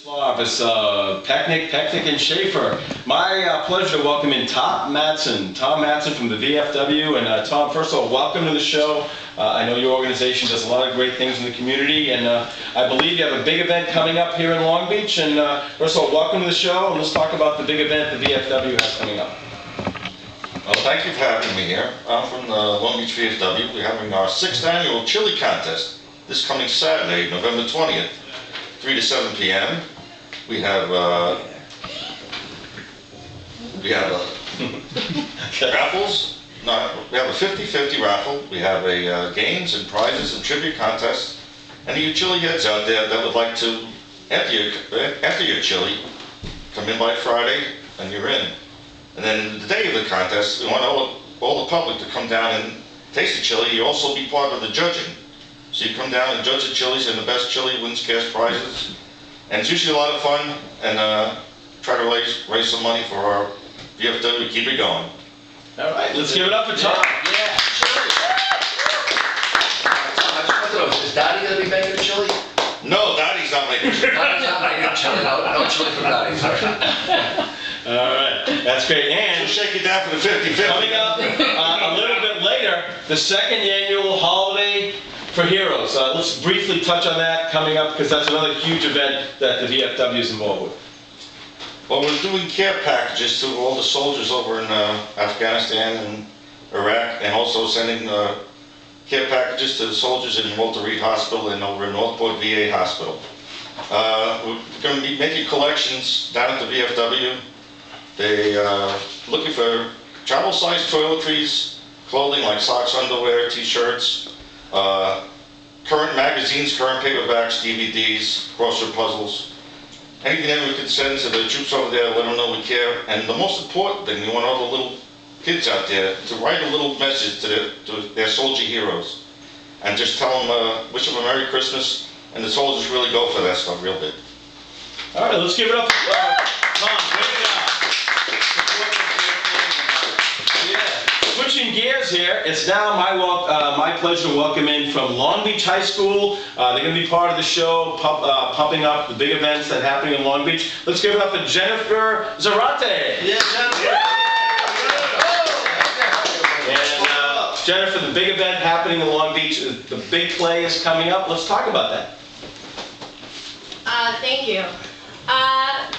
Slav, it's Pecknick and Schaefer. My pleasure to welcome in Tom Matson from the VFW. And Tom, first of all, welcome to the show. I know your organization does a lot of great things in the community, and I believe you have a big event coming up here in Long Beach. And first of all, welcome to the show, and let's talk about the big event the VFW has coming up. Well, thank you for having me here. I'm from the Long Beach VFW. We're having our 6th annual chili contest this coming Saturday, November 20th. 3 to 7 p.m. We have raffles. No, we have a 50-50 raffle. We have a games and prizes and trivia contest. Any of you chili heads out there that would like to, after your chili, come in by Friday and you're in. And then the day of the contest, we want all the public to come down and taste the chili. You also be part of the judging. So you come down and judge the chilies, and the best chili wins cash prizes. And it's usually a lot of fun, and try to raise some money for our VFW to keep it going. All right, let's give it up for Tom. Yeah, chili. Tom, I just want to know, is Daddy going to be making chili? No, Daddy's not making chili. Daddy's not making chili. No chili from Daddy. Sorry. All right, that's great. And She'll shake you down for the 50-50. coming up a little bit later, the 2nd annual holiday for Heroes. Let's briefly touch on that coming up, because that's another huge event that the VFW is involved with. Well, we're doing care packages to all the soldiers over in Afghanistan and Iraq, and also sending care packages to the soldiers in Walter Reed Hospital and over in Northport VA Hospital. We're going to be making collections down at the VFW. They're looking for travel-sized toiletries, clothing like socks, underwear, t-shirts, current magazines, current paperbacks, DVDs, crossword puzzles. Anything that we can send to the troops over there, let them know we care. And the most important thing, we want all the little kids out there to write a little message to their soldier heroes. And just tell them, wish them a Merry Christmas. And the soldiers really go for that stuff real big. All right, let's give it up for Tom. Great job. Switching gears here, it's now my pleasure to welcome in from Long Beach High School. They're going to be part of the show, pumping up the big events that are happening in Long Beach. Let's give it up for Jennifer Zarate. Yeah, Jennifer. And Jennifer, the big event happening in Long Beach, the big play is coming up. Let's talk about that. Thank you.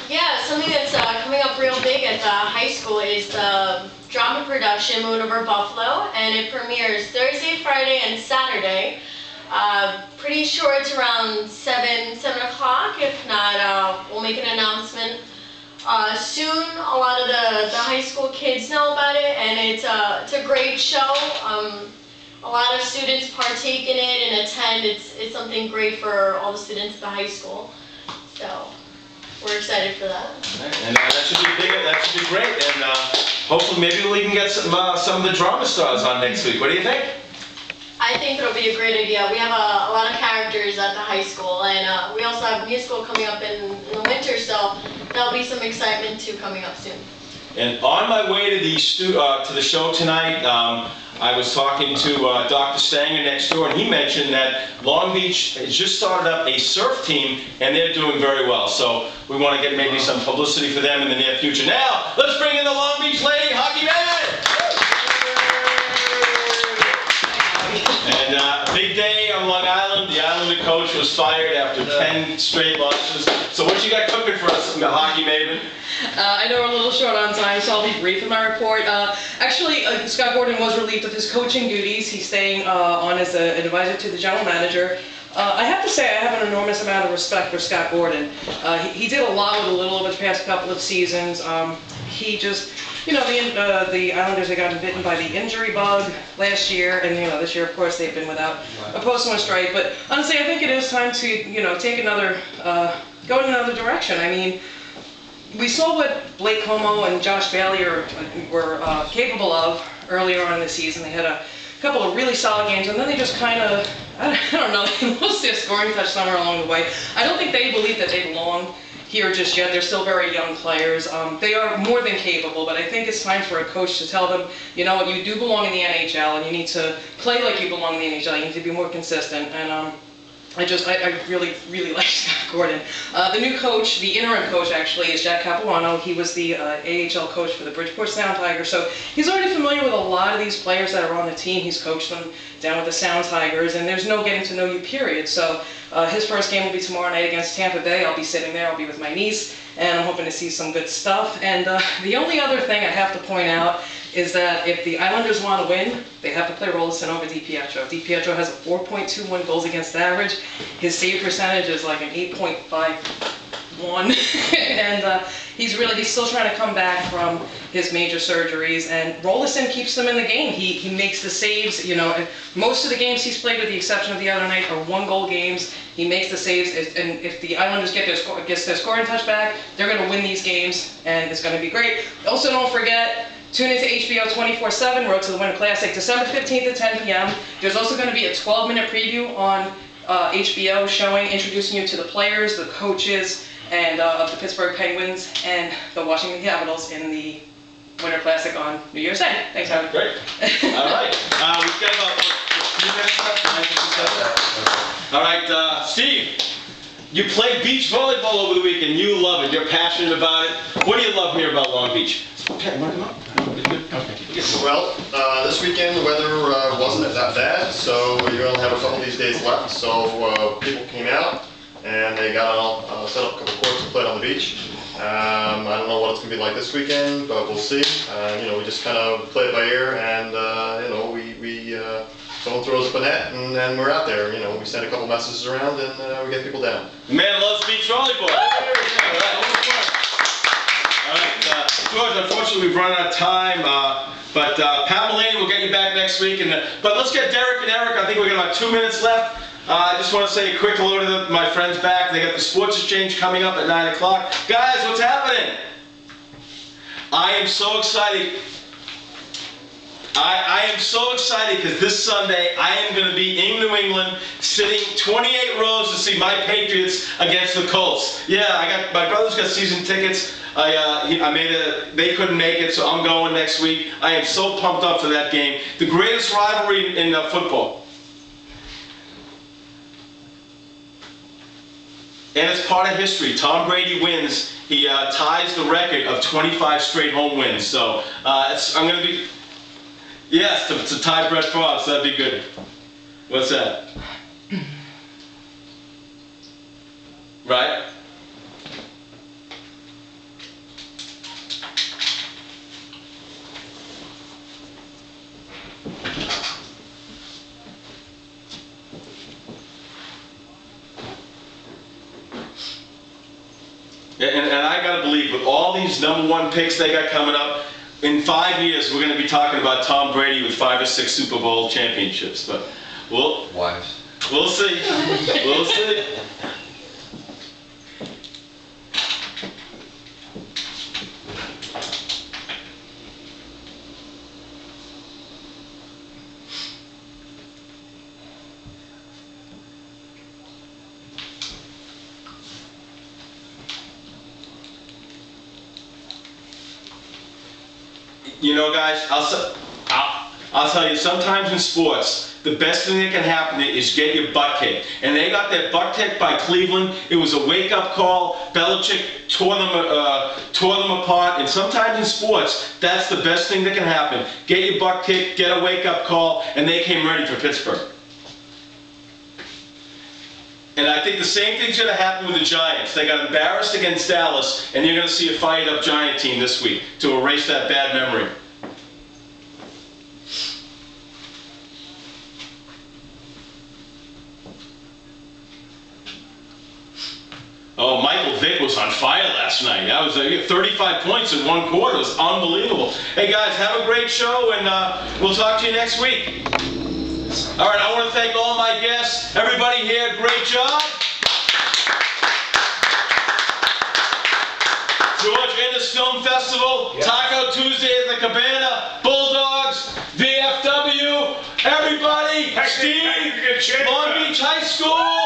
Yeah, something that's coming up real big at the high school is the drama production Moon Over Buffalo, and it premieres Thursday, Friday, and Saturday. Pretty sure it's around 7 o'clock. If not, we'll make an announcement soon. A lot of the high school kids know about it, and it's a great show. A lot of students partake in it and attend. It's something great for all the students at the high school. So we're excited for that. And that should be big. That should be great. And hopefully, maybe we can get some of the drama stars on next week. What do you think? I think it'll be a great idea. We have a lot of characters at the high school, and we also have a musical coming up in the winter, so there'll be some excitement too coming up soon. And on my way to the show tonight, I was talking to Dr. Stanger next door, and he mentioned that Long Beach has just started up a surf team, and they're doing very well. So we want to get maybe some publicity for them in the near future. Now, let's bring in the Long Beach Lady Hockey Man! And a big day on Long Island. The Islander coach was fired after 10 straight losses. So what you got cooking for us, the hockey maven? I know we're a little short on time, so I'll be brief in my report. Actually, Scott Gordon was relieved of his coaching duties. He's staying on as an advisor to the general manager. I have to say I have an enormous amount of respect for Scott Gordon. He did a lot with a little over the past couple of seasons. He just, you know, the Islanders had gotten bitten by the injury bug last year, and you know, this year, of course, they've been without a postman strike. But honestly, I think it is time to, you know, take another, go in another direction. I mean, we saw what Blake Como and Josh Bailey were capable of earlier on in the season. They had a couple of really solid games, and then they just kind of, I don't know, they lost their scoring touch somewhere along the way. I don't think they believe that they belong here just yet. They're still very young players. They are more than capable, but I think it's time for a coach to tell them, you know what, you do belong in the NHL, and you need to play like you belong in the NHL. You need to be more consistent. And I really like Scott Gordon. The new coach, the interim coach actually, is Jack Capuano. He was the AHL coach for the Bridgeport Sound Tigers, so he's already familiar with a lot of these players that are on the team. He's coached them down with the Sound Tigers, and there's no getting to know you period. So his first game will be tomorrow night against Tampa Bay. I'll be sitting there. I'll be with my niece, and I'm hoping to see some good stuff. And the only other thing I have to point out is that if the Islanders want to win, they have to play Rolison over DiPietro. DiPietro has a 4.21 goals against average. His save percentage is like an 8.51, and he's still trying to come back from his major surgeries. And Rolison keeps them in the game. He makes the saves. You know, most of the games he's played, with the exception of the other night, are 1-goal games. He makes the saves, and if the Islanders get their scoring touch back, they're going to win these games, and it's going to be great. Also, don't forget, tune into HBO 24/7, Road to the Winter Classic, December 15th at 10 p.m. There's also going to be a 12-minute preview on HBO introducing you to the players, the coaches, and of the Pittsburgh Penguins and the Washington Capitals in the Winter Classic on New Year's Day. Thanks, Howie. Great. All right. We've got about 3 minutes left. All right, Steve. You played beach volleyball over the weekend. You love it. You're passionate about it. What do you love here about Long Beach? Okay, mark them up. Well, this weekend the weather wasn't that bad, so we only have a couple of these days left. So people came out and they got all set up a couple courts and played on the beach. I don't know what it's gonna be like this weekend, but we'll see. You know, we just kind of play it by ear, and you know, someone throws up a net, and then we're out there. You know, we send a couple messages around, and we get people down. The man loves beach volleyball. All right, George, unfortunately we've run out of time, but Pat Mulaney will get you back next week. But let's get Derek and Eric. I think we've got about 2 minutes left. I just want to say a quick hello to my friends back. They got the Sports Exchange coming up at 9 o'clock. Guys, what's happening? I am so excited. I am so excited because this Sunday I am going to be in New England, sitting 28 rows to see my Patriots against the Colts. Yeah, my brother's got season tickets. They couldn't make it, so I'm going next week. I am so pumped up for that game. The greatest rivalry in football. And it's part of history. Tom Brady wins. He ties the record of 25 straight home wins. So I'm going to be... Yes, it's a tie Brett Favre, so that'd be good. What's that? Right? And I gotta believe, with all these #1 picks they got coming up, in 5 years we're gonna be talking about Tom Brady with 5 or 6 Super Bowl championships. But we'll see. We'll see. You know, guys, I'll tell you, sometimes in sports, the best thing that can happen is get your butt kicked. And they got their butt kicked by Cleveland. It was a wake-up call. Belichick tore them apart. And sometimes in sports, that's the best thing that can happen. Get your butt kicked, get a wake-up call, and they came ready for Pittsburgh. And I think the same thing's going to happen with the Giants. They got embarrassed against Dallas, and you're going to see a fired-up Giant team this week to erase that bad memory. Oh, Michael Vick was on fire last night. That was 35 points in 1 quarter. It was unbelievable. Hey, guys, have a great show, and we'll talk to you next week. All right, I want to thank all my guests. Everybody here, great job. George Ennis Film Festival, yep. Taco Tuesday at the Cabana, Bulldogs, VFW, everybody, Steve, Long Beach High School.